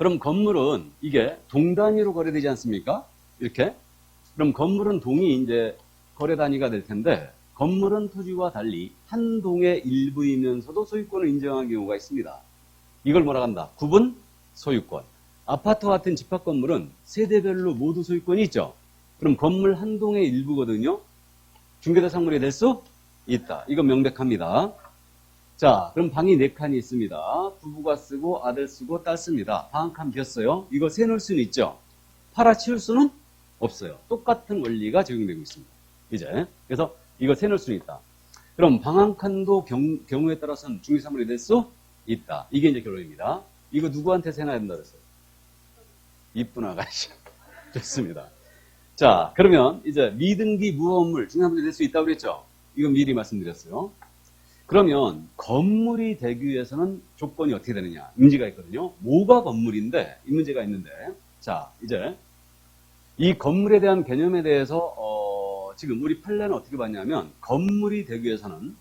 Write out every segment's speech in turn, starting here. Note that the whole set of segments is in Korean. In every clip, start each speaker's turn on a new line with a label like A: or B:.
A: 그럼 건물은 이게 동 단위로 거래되지 않습니까? 이렇게. 그럼 건물은 동이 이제 거래 단위가 될 텐데, 건물은 토지와 달리 한 동의 일부이면서도 소유권을 인정한 경우가 있습니다. 이걸 뭐라 한다? 구분 소유권. 아파트와 같은 집합 건물은 세대별로 모두 소유권이 있죠. 그럼 건물 한 동의 일부거든요. 중개대상물이 될 수 있다. 이건 명백합니다. 자, 그럼 방이 4칸이 있습니다. 부부가 쓰고 아들 쓰고 딸 씁니다. 방 한 칸 비었어요. 이거 세놓을 수는 있죠. 팔아치울 수는 없어요. 똑같은 원리가 적용되고 있습니다. 이제 그래서 이거 세놓을 수는 있다. 그럼 방 한 칸도 경우에 따라서는 중개사물이 될 수 있다. 이게 이제 결론입니다. 이거 누구한테 세놔야 된다 그랬어요? 이쁜 아가씨. 좋습니다. 자, 그러면 이제 미등기 무허물 중개사물이 될 수 있다고 그랬죠? 이건 미리 말씀드렸어요. 그러면 건물이 되기 위해서는 조건이 어떻게 되느냐? 문제가 있거든요. 뭐가 건물인데? 이 문제가 있는데. 자, 이제 이 건물에 대한 개념에 대해서 지금 우리 판례는 어떻게 봤냐면 건물이 되기 위해서는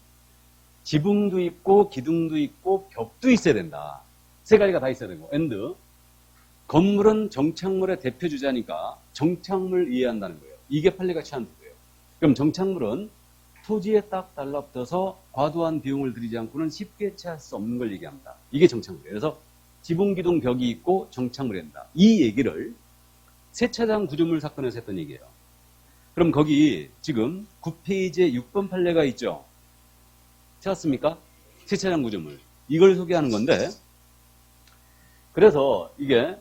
A: 지붕도 있고 기둥도 있고 벽도 있어야 된다. 세 가지가 다 있어야 되고. and 건물은 정착물의 대표 주자니까 정착물 이해한다는 거예요. 이게 판례가 취한 거예요. 그럼 정착물은 토지에 딱 달라붙어서 과도한 비용을 들이지 않고는 쉽게 채할 수 없는 걸 얘기합니다. 이게 정착물이에요. 그래서 지붕, 기둥, 벽이 있고 정착물이 된다. 이 얘기를 세차장 구조물 사건에서 했던 얘기예요. 그럼 거기 지금 9페이지에 6번 판례가 있죠. 찾았습니까? 세차장 구조물. 이걸 소개하는 건데 그래서 이게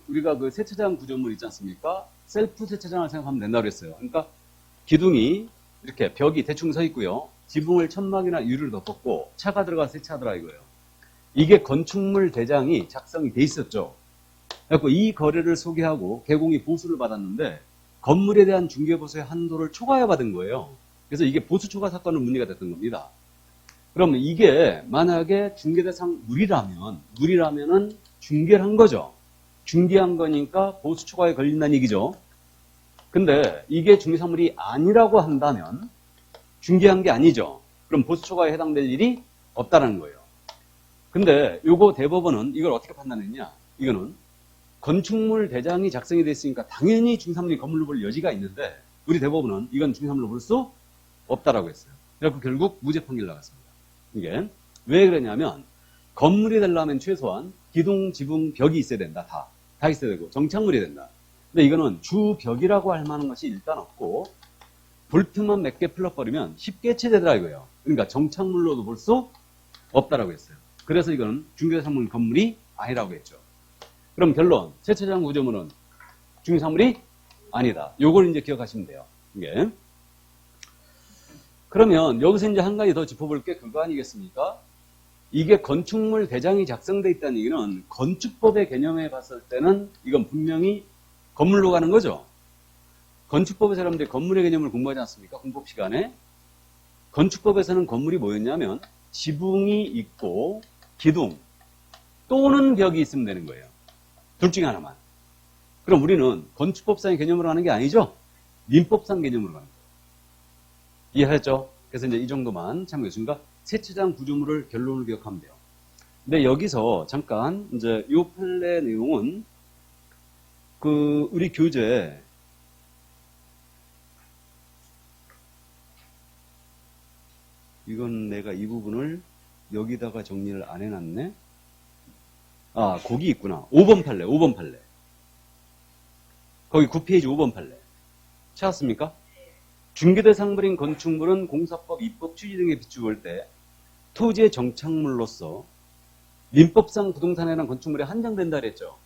A: 우리가 그 세차장 구조물 있지 않습니까? 셀프 세차장을 생각하면 된다고 그랬어요. 그러니까 기둥이 이렇게 벽이 대충 서 있고요. 지붕을 천막이나 유리를 덮었고 차가 들어가 세차하더라 이거예요. 이게 건축물 대장이 작성이 돼 있었죠. 그래서 이 거래를 소개하고 개공이 보수를 받았는데 건물에 대한 중개보수의 한도를 초과해 받은 거예요. 그래서 이게 보수 초과 사건은 문제가 됐던 겁니다. 그럼 이게 만약에 중개대상 물이라면은 중개를 한 거죠. 중개한 거니까 보수 초과에 걸린다는 얘기죠. 근데 이게 중개사물이 아니라고 한다면 중개한 게 아니죠. 그럼 보수 초과에 해당될 일이 없다는 거예요. 근데 요거 대법원은 이걸 어떻게 판단했냐? 이거는 건축물 대장이 작성이 됐으니까 당연히 중개사물이 건물로 볼 여지가 있는데 우리 대법원은 이건 중개사물로 볼 수 없다라고 했어요. 그래서 결국 무죄 판결 나갔습니다. 이게 왜 그러냐면 건물이 되려면 최소한 기둥, 지붕, 벽이 있어야 된다. 다 있어야 되고 정착물이 된다. 근데 이거는 주벽이라고 할 만한 것이 일단 없고 볼트만 몇 개 풀러버리면 쉽게 해체되더라 이거예요. 그러니까 정착물로도 볼 수 없다라고 했어요. 그래서 이거는 중개사물 건물이 아니라고 했죠. 그럼 결론, 세차장 구조물은 중개사물이 아니다. 요걸 이제 기억하시면 돼요. 이게. 그러면 여기서 이제 한 가지 더 짚어볼 게 그거 아니겠습니까? 이게 건축물 대장이 작성되어 있다는 얘기는 건축법의 개념에 봤을 때는 이건 분명히 건물로 가는 거죠. 건축법의 사람들이 건물의 개념을 공부하지 않습니까? 공법 시간에. 건축법에서는 건물이 뭐였냐면 지붕이 있고 기둥 또는 벽이 있으면 되는 거예요. 둘 중에 하나만. 그럼 우리는 건축법상의 개념으로 가는 게 아니죠? 민법상 개념으로 가는 거예요. 이해하셨죠? 그래서 이제 이 정도만 참고했습니다. 세차장 구조물을 결론을 기억하면 돼요. 근데 여기서 잠깐 이제 이 판례 내용은 우리 교재 이건 내가 이 부분을 여기다가 정리를 안 해놨네. 아, 거기 있구나. 5번 판례. 거기 9페이지 5번 판례. 찾았습니까? 중개대상물인 건축물은 공사법, 입법, 취지 등에 비추어 때 토지의 정착물로서 민법상 부동산에 대한 건축물에 한정된다 그랬죠.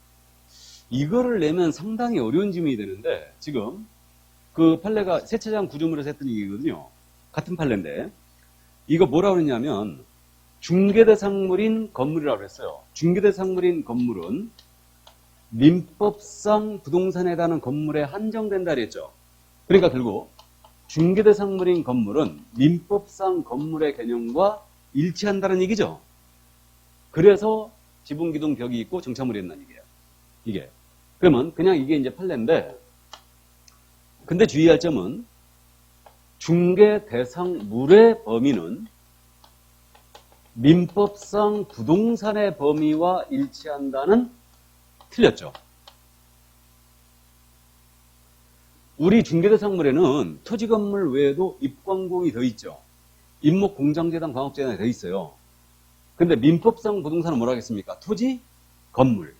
A: 이거를 내면 상당히 어려운 질문이 되는데 지금 그 판례가 세차장 구조물에서 했던 얘기거든요. 같은 판례인데 이거 뭐라고 그랬냐면 중개대상물인 건물이라고 했어요. 중개대상물인 건물은 민법상 부동산에 해당하는 건물에 한정된다 그랬죠. 그러니까 결국 중개대상물인 건물은 민법상 건물의 개념과 일치한다는 얘기죠. 그래서 지붕, 기둥, 벽이 있고 정착물이 있다는 얘기예요. 이게. 그러면 그냥 이게 이제 판례인데 근데 주의할 점은 중개대상물의 범위는 민법상 부동산의 범위와 일치한다는 틀렸죠. 우리 중개대상물에는 토지 건물 외에도 입광공이 더 있죠. 임목 공장재단 광업재단이 더 있어요. 근데 민법상 부동산은 뭐라 하겠습니까? 토지, 건물.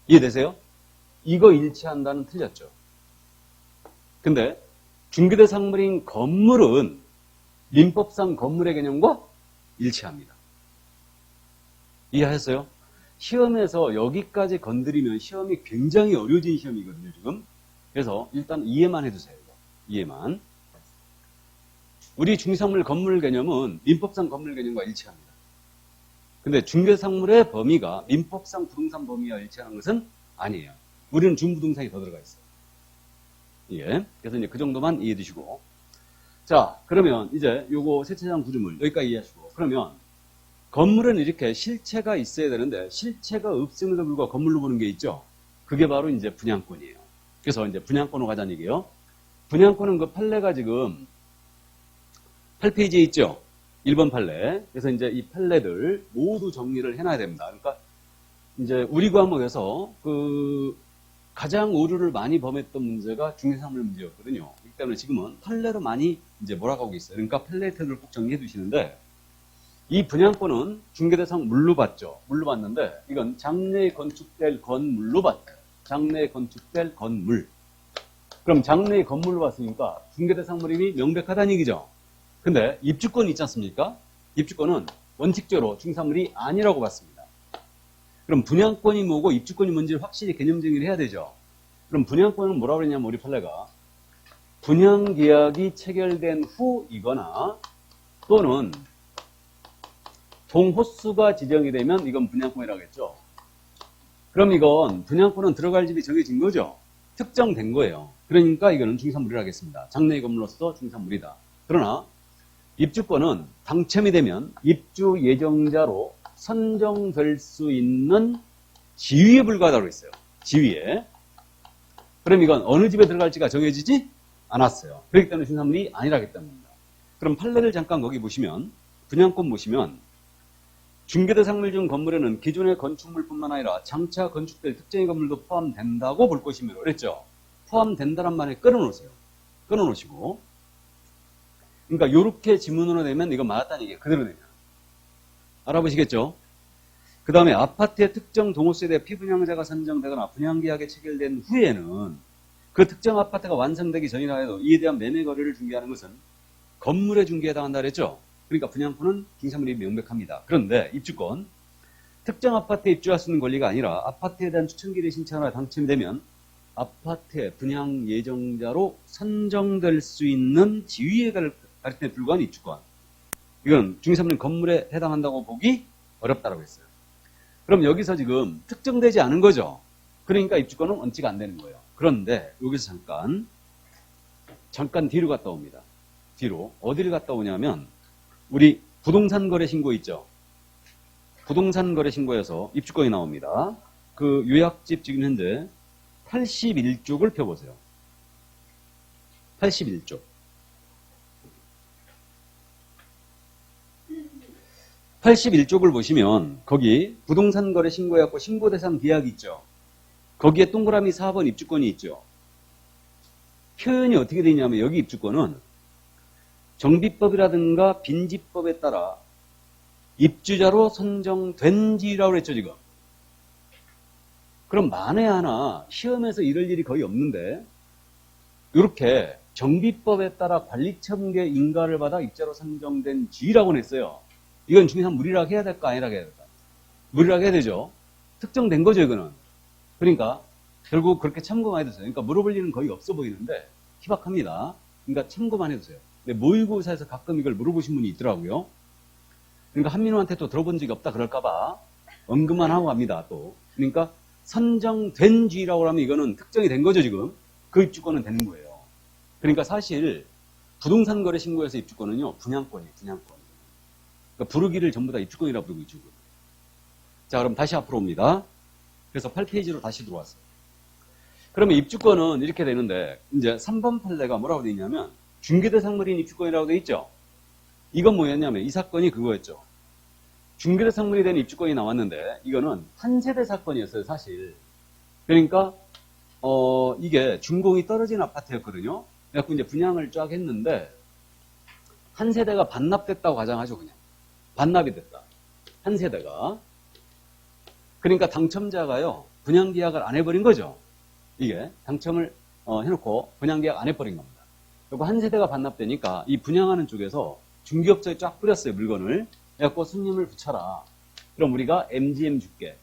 A: 이해되세요? 이거 일치한다는 틀렸죠. 근데 중개대상물인 건물은 민법상 건물의 개념과 일치합니다. 이해하셨어요? 시험에서 여기까지 건드리면 시험이 굉장히 어려워진 시험이거든요, 지금. 그래서 일단 이해만 해두세요. 이해만. 우리 중개상물 건물 개념은 민법상 건물 개념과 일치합니다. 근데 중개상물의 범위가 민법상 부동산 범위와 일치하는 것은 아니에요. 우리는 준부동산이 더 들어가 있어요. 예. 그래서 이제 그 정도만 이해해 두시고. 자, 그러면 이제 요거 세차장 구조물 여기까지 이해하시고. 그러면 건물은 이렇게 실체가 있어야 되는데 실체가 없음에도 불구하고 건물로 보는 게 있죠. 그게 바로 이제 분양권이에요. 그래서 이제 분양권으로 가자는 얘기예요. 분양권은 그 판례가 지금 8페이지에 있죠. 1번 판례. 그래서 이제 이 판례들 모두 정리를 해놔야 됩니다. 그러니까 이제 우리 과목에서 그 가장 오류를 많이 범했던 문제가 중개상물 문제였거든요. 그렇기 때문에 지금은 판례로 많이 이제 몰아가고 있어요. 그러니까 판례 태도를 꼭 정리해 두시는데 이 분양권은 중개대상 물로 받죠. 물로 받는데 이건 장래에 건축될 건물로 받아요. 장래에 건축될 건물. 그럼 장래에 건물로 받으니까 중개대상물임이 명백하다는 얘기죠. 근데 입주권이 있지 않습니까? 입주권은 원칙적으로 중개상물이 아니라고 봤습니다. 그럼 분양권이 뭐고 입주권이 뭔지를 확실히 개념 정의를 해야 되죠. 그럼 분양권은 뭐라고 그랬냐면 우리 판례가 분양계약이 체결된 후이거나 또는 동호수가 지정이 되면 이건 분양권이라고 했죠. 그럼 이건 분양권은 들어갈 집이 정해진 거죠. 특정된 거예요. 그러니까 이거는 중개상물이라고 하겠습니다. 장래의 건물로서 중개상물이다. 그러나 입주권은 당첨이 되면 입주 예정자로 선정될 수 있는 지위에 불과하다고 했어요. 지위에. 그럼 이건 어느 집에 들어갈지가 정해지지 않았어요. 그렇기 때문에 중개상물이 아니라기 때문입니다. 그럼 판례를 잠깐 거기 보시면 분양권 보시면 중개대상물 중 건물에는 기존의 건축물뿐만 아니라 장차 건축될 특정의 건물도 포함된다고 볼 것이므로 그랬죠. 포함된다란 말에 끊어놓으세요. 끊어놓으시고 그러니까 이렇게 지문으로 내면 이거 맞았다는 얘기예요. 그대로 되면. 알아보시겠죠? 그 다음에 아파트의 특정 동호수에 대해 피분양자가 선정되거나 분양계약이 체결된 후에는 그 특정 아파트가 완성되기 전이라 해도 이에 대한 매매 거래를 중개하는 것은 건물의 중개에 해당한다 그랬죠? 그러니까 분양권은 중개상물이 명백합니다. 그런데 입주권, 특정 아파트에 입주할 수 있는 권리가 아니라 아파트에 대한 추천기를 신청하여 당첨이 되면 아파트의 분양 예정자로 선정될 수 있는 지위에 가르침에 불과한 입주권. 이건 중개상물 건물에 해당한다고 보기 어렵다고 했어요. 그럼 여기서 지금 특정되지 않은 거죠. 그러니까 입주권은 원칙 안 되는 거예요. 그런데 여기서 잠깐 뒤로 갔다 옵니다. 뒤로. 어디를 갔다 오냐면 우리 부동산 거래 신고 있죠. 부동산 거래 신고에서 입주권이 나옵니다. 그 요약집 지금 현재 81쪽을 펴보세요. 81쪽. 81쪽을 보시면 거기 부동산 거래 신고해갖고 신고 대상 계약이 있죠. 거기에 동그라미 4번 입주권이 있죠. 표현이 어떻게 되냐면 여기 입주권은 정비법이라든가 빈집법에 따라 입주자로 선정된 지라고 했죠, 지금. 그럼 만에 하나 시험에서 이럴 일이 거의 없는데 이렇게 정비법에 따라 관리청계 인가를 받아 입주자로 선정된 지라고 했어요. 이건 중개상 무리라고 해야 될까 아니라고 해야 될까? 무리라고 해야 되죠. 특정된 거죠, 이거는. 그러니까 결국 그렇게 참고만 해두세요. 그러니까 물어볼 일은 거의 없어 보이는데 희박합니다. 그러니까 참고만 해두세요. 근데 모의고사에서 가끔 이걸 물어보신 분이 있더라고요. 그러니까 한민호한테 또 들어본 적이 없다 그럴까봐 언급만 하고 갑니다. 또 그러니까 선정된 지위라고 하면 이거는 특정이 된 거죠, 지금. 그 입주권은 되는 거예요. 그러니까 사실 부동산 거래 신고에서 입주권은요, 분양권이에요, 분양권. 그러니까 부르기를 전부 다 입주권이라고 부르고 있죠. 자, 그럼 다시 앞으로 옵니다. 그래서 8페이지로 다시 들어왔어요. 그러면 입주권은 이렇게 되는데, 이제 3번 판례가 뭐라고 되어 있냐면, 중개대상물인 입주권이라고 되어 있죠? 이건 뭐였냐면, 이 사건이 그거였죠. 중개대 상물이 된 입주권이 나왔는데 이거는 한 세대 사건이었어요, 사실. 그러니까 이게 준공이 떨어진 아파트였거든요. 그래서 이제 분양을 쫙 했는데 한 세대가 반납됐다고 가정하죠, 그냥. 반납이 됐다. 한 세대가. 그러니까 당첨자가요, 분양계약을 안 해버린 거죠. 이게 당첨을 해놓고 분양계약 안 해버린 겁니다. 그리고 한 세대가 반납되니까 이 분양하는 쪽에서 중개업소에 쫙 뿌렸어요, 물건을. 그래갖고 손님을 붙여라. 그럼 우리가 MGM 줄게.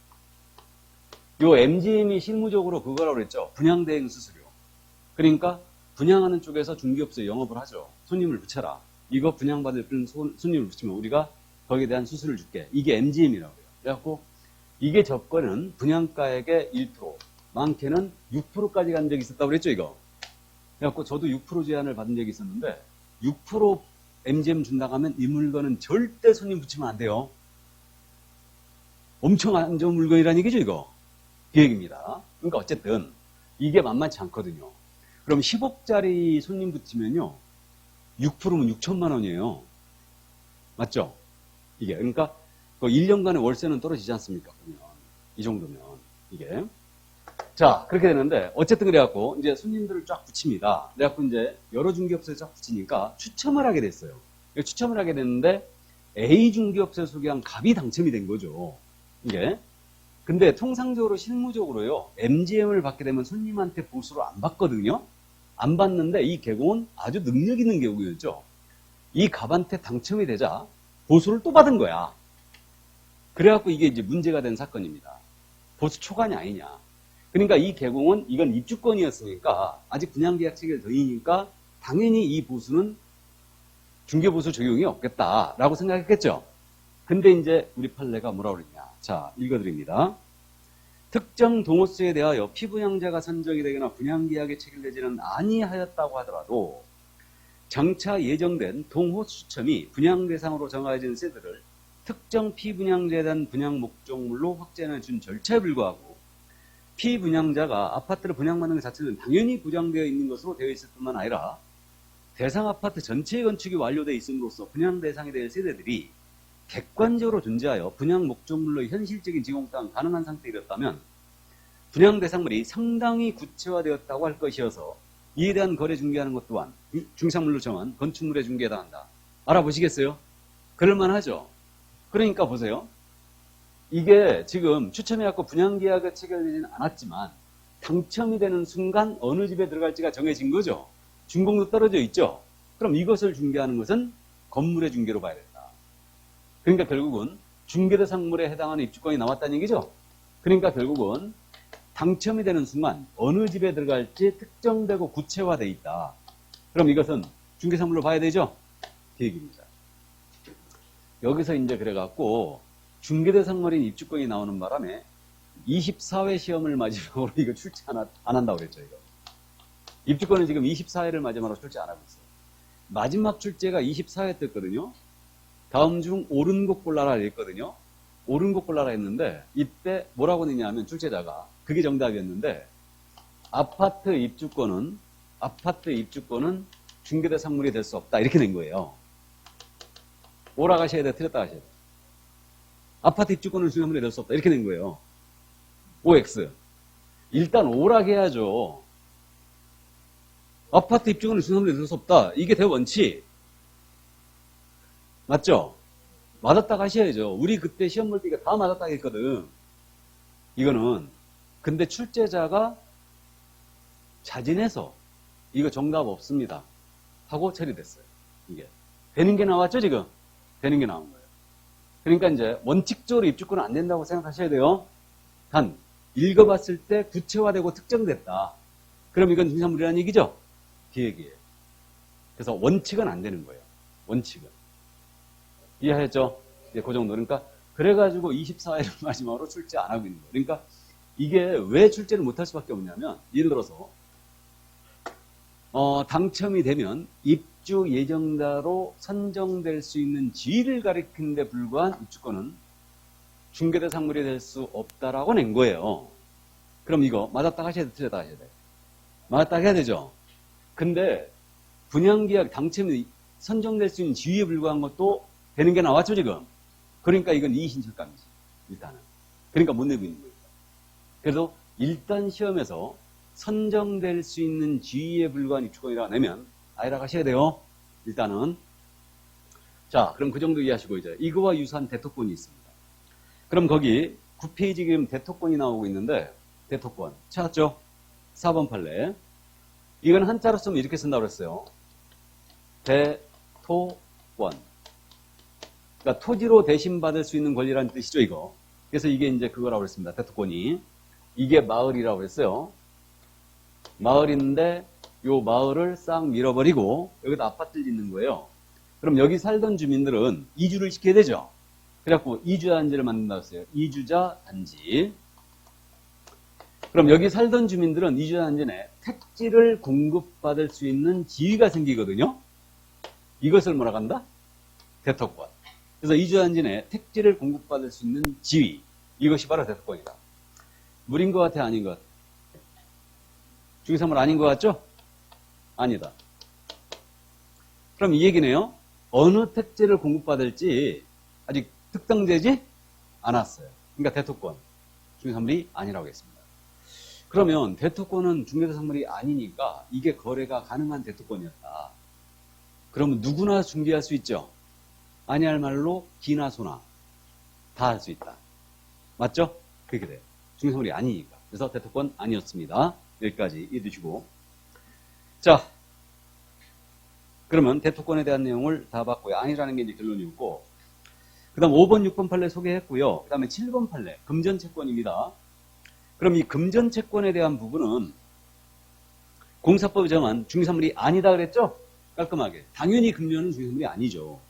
A: 요 MGM이 실무적으로 그거라고 그랬죠. 분양대행 수수료. 그러니까 분양하는 쪽에서 중개업소에 영업을 하죠. 손님을 붙여라. 이거 분양받을 손님을 붙이면 우리가 거기에 대한 수수료를 줄게. 이게 MGM이라고 해요. 그래갖고 이게 조건은 분양가액의 1%, 많게는 6%까지 간 적이 있었다고 그랬죠, 이거. 그래갖고 저도 6% 제한을 받은 적이 있었는데 6% MGM 준다고 하면 이 물건은 절대 손님 붙이면 안 돼요. 엄청 안 좋은 물건이라는 얘기죠, 이거. 그 얘기입니다. 그러니까 어쨌든 이게 만만치 않거든요. 그럼 10억짜리 손님 붙이면요, 6%면 6천만 원이에요. 맞죠? 이게. 그러니까 1년간의 월세는 떨어지지 않습니까? 그러면. 이 정도면. 이게. 자, 그렇게 되는데, 어쨌든 그래갖고, 이제 손님들을 쫙 붙입니다. 그래갖고 이제 여러 중개업소에 쫙 붙이니까 추첨을 하게 됐어요. 추첨을 하게 됐는데, A 중개업소에 소개한 갑이 당첨이 된 거죠. 이게. 근데 통상적으로 실무적으로요, MGM을 받게 되면 손님한테 보수를 안 받거든요. 안 받는데 이 개공은 아주 능력 있는 개공이었죠. 이 갑한테 당첨이 되자 보수를 또 받은 거야. 그래갖고 이게 이제 문제가 된 사건입니다. 보수 초과냐 아니냐. 그러니까 이 개공은 이건 입주권이었으니까 아직 분양계약 체결 전이니까 당연히 이 보수는 중개보수 적용이 없겠다라고 생각했겠죠. 근데 이제 우리 판례가 뭐라고 그랬냐. 자, 읽어드립니다. 특정 동호수에 대하여 피분양자가 선정이 되거나 분양계약에 체결되지는 아니하였다고 하더라도 장차 예정된 동호 수첨이 분양 대상으로 정해진 세대를 특정 피분양자에 대한 분양 목적물로 확정해 준 절차에 불과하고 피분양자가 아파트를 분양받는 것 자체는 당연히 보장되어 있는 것으로 되어 있을 뿐만 아니라 대상 아파트 전체의 건축이 완료되어 있음으로써 분양 대상이 될 세대들이 객관적으로 존재하여 분양 목적물로 현실적인 지공 또한 가능한 상태에 이르렀다면 분양 대상물이 상당히 구체화되었다고 할 것이어서 이에 대한 거래 중개하는 것 또한 중상물로 정한 건축물의 중개에 해당한다. 알아보시겠어요? 그럴만하죠. 그러니까 보세요. 이게 지금 추첨해갖고 분양계약이 체결되지는 않았지만 당첨이 되는 순간 어느 집에 들어갈지가 정해진 거죠. 준공도 떨어져 있죠. 그럼 이것을 중개하는 것은 건물의 중개로 봐야 된다. 그러니까 결국은 중개대상물에 해당하는 입주권이 나왔다는 얘기죠. 그러니까 결국은 당첨이 되는 순간 어느 집에 들어갈지 특정되고 구체화되어 있다. 그럼 이것은 중개상물로 봐야 되죠. 그 얘기입니다. 여기서 이제 그래갖고 중개대상물인 입주권이 나오는 바람에 24회 시험을 마지막으로 이거 출제 안 한다고 그랬죠. 이거. 입주권은 지금 24회를 마지막으로 출제 안 하고 있어요. 마지막 출제가 24회 때였거든요. 다음 중 옳은 곳 골라라 했거든요. 옳은 곳 골라라 했는데 이때 뭐라고 냈냐면 출제자가 그게 정답이었는데 아파트 입주권은 중개대 상물이 될 수 없다 이렇게 낸 거예요. 오라 가셔야 돼, 틀렸다 가셔야 돼. 아파트 입주권은 중개대 상물이 될 수 없다 이렇게 낸 거예요. OX. 일단 오락 해야죠. 아파트 입주권은 중개대 상물이 될 수 없다. 이게 대원칙. 맞죠? 맞았다 가셔야죠. 우리 그때 시험 볼 때 이거 다 맞았다 했거든. 이거는. 근데 출제자가 자진해서 이거 정답 없습니다 하고 처리됐어요. 이게. 되는 게 나왔죠, 지금? 되는 게 나온 거예요. 그러니까 이제 원칙적으로 입주권은 안 된다고 생각하셔야 돼요. 단, 읽어봤을 때 구체화되고 특정됐다. 그럼 이건 중개상물이라는 얘기죠? 그 얘기예요. 그래서 원칙은 안 되는 거예요. 원칙은. 이해하셨죠? 네, 그 정도. 그러니까, 그래가지고 24회를 마지막으로 출제 안 하고 있는 거예요. 그러니까, 이게 왜 출제를 못할 수밖에 없냐면, 예를 들어서, 당첨이 되면 입주 예정자로 선정될 수 있는 지위를 가리키는 데 불과한 입주권은 중개대상물이 될 수 없다라고 낸 거예요. 그럼 이거, 맞았다 하셔야 돼, 틀렸다 하셔야 돼. 맞았다 해야 되죠? 근데, 분양계약 당첨이 선정될 수 있는 지위에 불과한 것도 되는 게 나왔죠, 지금? 그러니까 이건 이의신청감이지, 일단은. 그러니까 못 내고 있는 거예요. 그래서 일단 시험에서 선정될 수 있는 지위에 불과한 입주권이라고 내면 아이라 가셔야 돼요. 일단은. 자, 그럼 그 정도 이해하시고 이제 이거와 유사한 대토권이 있습니다. 그럼 거기 9페이지 지금 대토권이 나오고 있는데 대토권 찾았죠? 4번 판례. 이건 한자로 쓰면 이렇게 쓴다고 그랬어요. 대토권. 그러니까 토지로 대신받을 수 있는 권리라는 뜻이죠, 이거. 그래서 이게 이제 그거라고 그랬습니다. 대토권이. 이게 마을이라고 그랬어요. 마을인데 요 마을을 싹 밀어버리고 여기다 아파트를 짓는 거예요. 그럼 여기 살던 주민들은 이주를 시켜야 되죠. 그래갖고 이주자 단지를 만든다고 했어요. 이주자 단지. 그럼 여기 살던 주민들은 이주자 단지 내 택지를 공급받을 수 있는 지위가 생기거든요. 이것을 뭐라고 한다? 대토권. 그래서 이주자 단지 내 택지를 공급받을 수 있는 지위. 이것이 바로 대토권이다. 물인 것 같아, 아닌 것 같아? 중개사물 아닌 것 같죠? 아니다. 그럼 이 얘기네요. 어느 택지를 공급받을지 아직 특정되지 않았어요. 그러니까 대토권, 중개사물이 아니라고 했습니다. 그러면 대토권은 중개사물이 아니니까 이게 거래가 가능한 대토권이었다. 그러면 누구나 중개할 수 있죠? 아니할 말로 기나 소나 다 할 수 있다. 맞죠? 그렇게 돼요. 중개사물이 아니니까. 그래서 대토권 아니었습니다. 여기까지 이해두시고. 자, 그러면 대토권에 대한 내용을 다 봤고요. 아니라는 게 이제 결론이었고, 그 다음 5번, 6번 판례 소개했고요. 그 다음에 7번 판례, 금전채권입니다. 그럼 이 금전채권에 대한 부분은 공사법이 정한 중개사물이 아니다 그랬죠? 깔끔하게. 당연히 금전은 중개사물이 아니죠.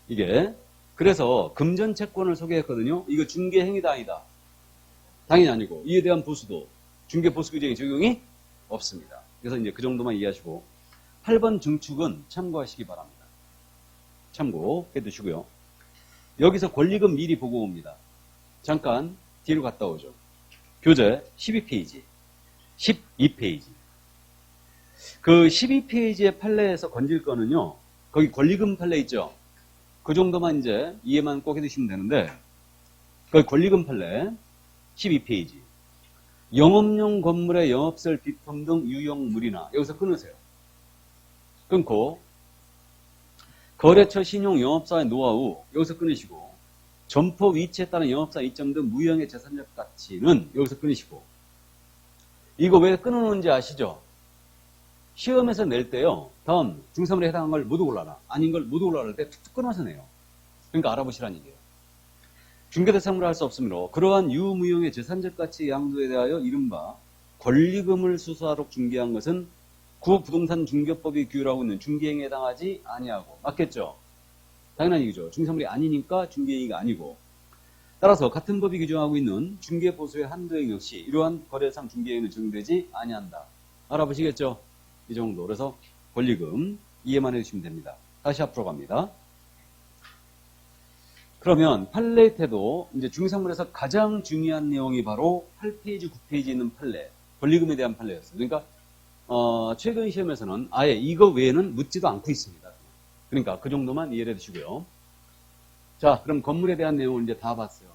A: 이게. 그래서 금전채권을 소개했거든요. 이거 중개행위다 아니다? 당연히 아니고, 이에 대한 보수도 중개보수규정의 적용이 없습니다. 그래서 이제 그 정도만 이해하시고 8번 증축은 참고하시기 바랍니다. 참고해 두시고요. 여기서 권리금 미리 보고 옵니다. 잠깐 뒤로 갔다 오죠. 교재 12페이지, 12페이지. 그 12페이지의 판례에서 건질 거는요. 거기 권리금 판례 있죠. 그 정도만 이제 이해만 꼭 해두시면 되는데 거기 권리금 판례 12페이지. 영업용 건물의 영업설 비품 등 유형물이나 여기서 끊으세요. 끊고 거래처 신용 영업사의 노하우 여기서 끊으시고 점포 위치에 따른 영업사 이점 등 무형의 재산적 가치는 여기서 끊으시고 이거 왜 끊어놓은지 아시죠? 시험에서 낼 때요. 다음 중사물에 해당한 걸 모두 골라라. 아닌 걸 모두 골라라 할 때 툭툭 끊어서 내요. 그러니까 알아보시라는 얘기예요. 중개대상으로 할 수 없으므로 그러한 유무형의 재산적 가치 양도에 대하여 이른바 권리금을 수수하도록 중개한 것은 구부동산 중개법이 규율하고 있는 중개행위에 해당하지 아니하고. 맞겠죠? 당연한 얘기죠. 중개사물이 아니니까 중개행위가 아니고. 따라서 같은 법이 규정하고 있는 중개보수의 한도액 역시 이러한 거래상 중개행위는 적용되지 아니한다. 알아보시겠죠? 이 정도. 그래서 권리금 이해만 해주시면 됩니다. 다시 앞으로 갑니다. 그러면 판례 태도, 이제 중개사물에서 가장 중요한 내용이 바로 8페이지, 9페이지에 있는 판례, 권리금에 대한 판례였어요. 그러니까 최근 시험에서는 아예 이거 외에는 묻지도 않고 있습니다. 그러니까 그 정도만 이해해 두시고요. 자, 그럼 건물에 대한 내용을 이제 다 봤어요.